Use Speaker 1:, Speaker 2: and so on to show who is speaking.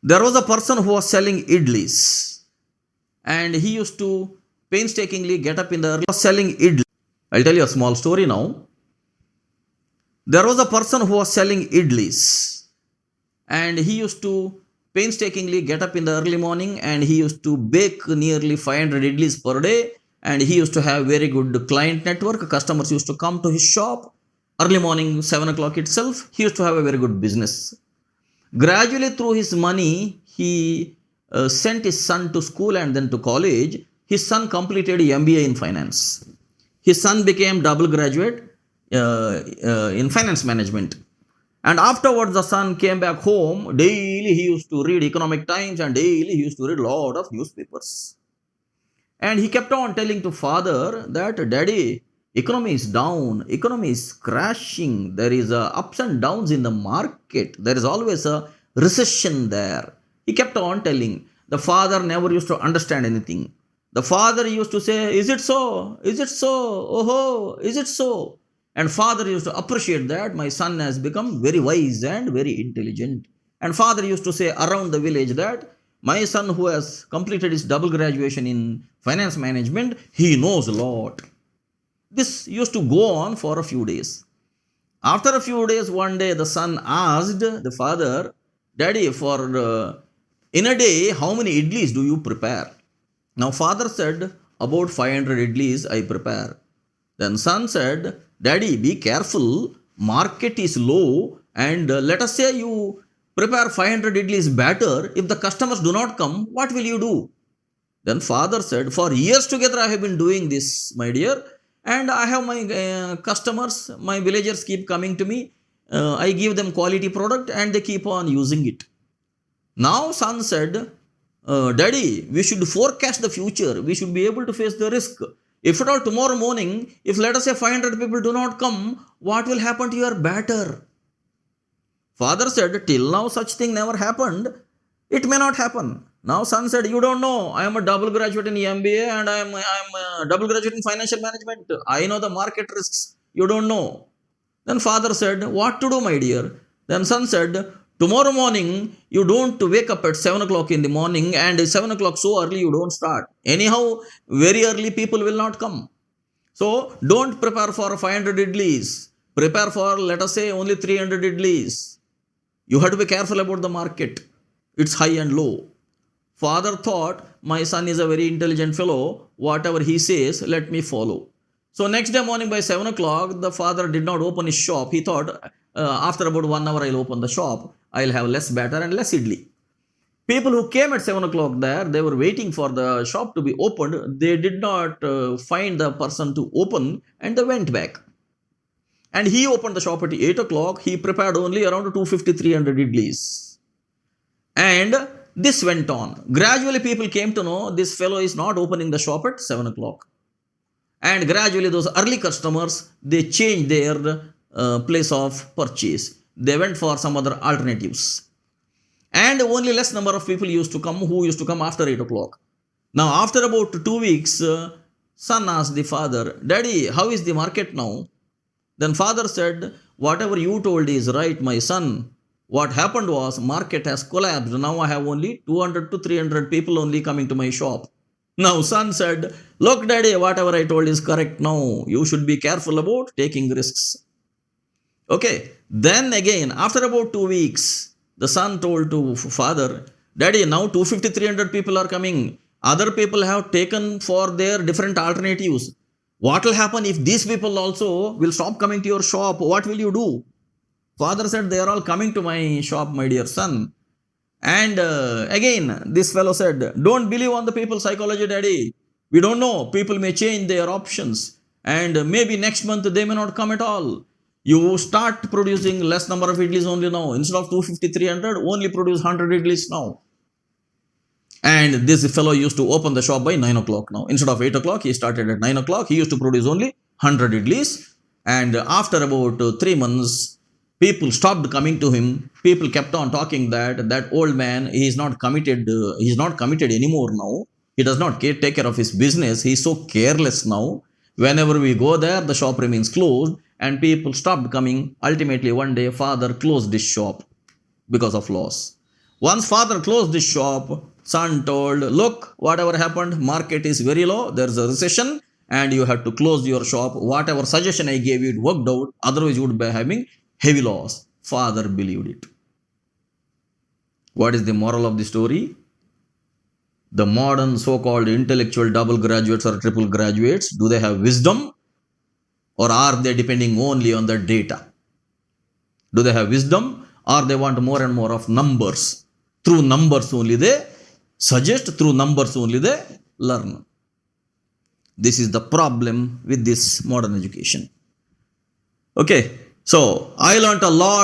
Speaker 1: There was a person who was selling idlis, and he used to painstakingly get up in the early selling idli. I'll tell you a small story now. There was a person who was selling idlis, and he used to painstakingly get up in the early morning, and he used to bake nearly 500 idlis per day, and he used to have very good client network. Customers used to come to his shop early morning 7 o'clock itself. He used to have a very good business. Gradually, through his money, he sent his son to school and then to college. His son completed MBA in finance. His son became double graduate in finance management. And afterwards, the son came back home. Daily he used to read Economic Times, and daily he used to read a lot of newspapers. And he kept on telling to father that, Daddy, economy is down, economy is crashing, there is ups and downs in the market, there is always a recession there. He kept on telling. The father never used to understand anything. The father used to say, is it so? Is it so? Oh, is it so? And father used to appreciate that my son has become very wise and very intelligent. And father used to say around the village that my son who has completed his double graduation in finance management, he knows a lot. This used to go on for a few days. After a few days, one day the son asked the father, Daddy, for in a day, how many idlis do you prepare? Now father said, about 500 idlis I prepare. Then son said, Daddy, be careful, market is low, and let us say you prepare 500 idlis batter. If the customers do not come, what will you do? Then father said, for years together I have been doing this, my dear, and I have my customers, my villagers keep coming to me. I give them quality product and they keep on using it. Now son said, Daddy, we should forecast the future. We should be able to face the risk. If at all tomorrow morning, if let us say 500 people do not come, what will happen to your batter? Father said, till now such thing never happened. It may not happen. Now son said, you don't know. I am a double graduate in MBA and I am a double graduate in financial management. I know the market risks. You don't know. Then father said, what to do, my dear? Then son said, tomorrow morning, you don't wake up at 7 o'clock in the morning, and 7 o'clock so early you don't start. Anyhow, very early people will not come. So don't prepare for 500 idlis. Prepare for, let us say, only 300 idlis. You have to be careful about the market. It's high and low. Father thought, my son is a very intelligent fellow. Whatever he says, let me follow. So next day morning by 7 o'clock, the father did not open his shop. He thought, after about 1 hour, I'll open the shop. I'll have less batter and less idli. People who came at 7 o'clock there, they were waiting for the shop to be opened. They did not find the person to open, and they went back. And he opened the shop at 8 o'clock. He prepared only around 250-300 idlis. And this went on. Gradually people came to know this fellow is not opening the shop at 7 o'clock. And gradually those early customers, they changed their place of purchase. They went for some other alternatives. And only less number of people used to come who used to come after 8 o'clock. Now after about 2 weeks, son asked the father, Daddy, how is the market now? Then father said, whatever you told is right, my son. What happened was market has collapsed. Now I have only 200 to 300 people only coming to my shop. Now son said, look Daddy, whatever I told is correct now. You should be careful about taking risks. Okay. Then again, after about 2 weeks, the son told to father, Daddy, now 250-300 people are coming. Other people have taken for their different alternatives. What will happen if these people also will stop coming to your shop? What will you do? Father said, they are all coming to my shop, my dear son. And again, this fellow said, don't believe on the people's psychology, Daddy. We don't know. People may change their options. And maybe next month they may not come at all. You start producing less number of idlis only now. Instead of 250-300, only produce 100 idlis now. And this fellow used to open the shop by 9 o'clock now. Instead of 8 o'clock, he started at 9 o'clock. He used to produce only 100 idlis. And after about 3 months, people stopped coming to him. People kept on talking that old man, he is not committed anymore now. He does not take care of his business. He is so careless now. Whenever we go there, the shop remains closed, and people stopped coming. Ultimately, one day, father closed his shop because of loss. Once father closed the shop, son told, look, whatever happened, market is very low, there's a recession, and you have to close your shop. Whatever suggestion I gave you, it worked out, otherwise you would be having heavy loss. Father believed it. What is the moral of the story? The modern so-called intellectual double graduates or triple graduates, do they have wisdom, or are they depending only on the data? Do they have wisdom, or they want more and more of numbers? Through numbers only they suggest, through numbers only they learn. This is the problem with this modern education. Okay, so I learnt a lot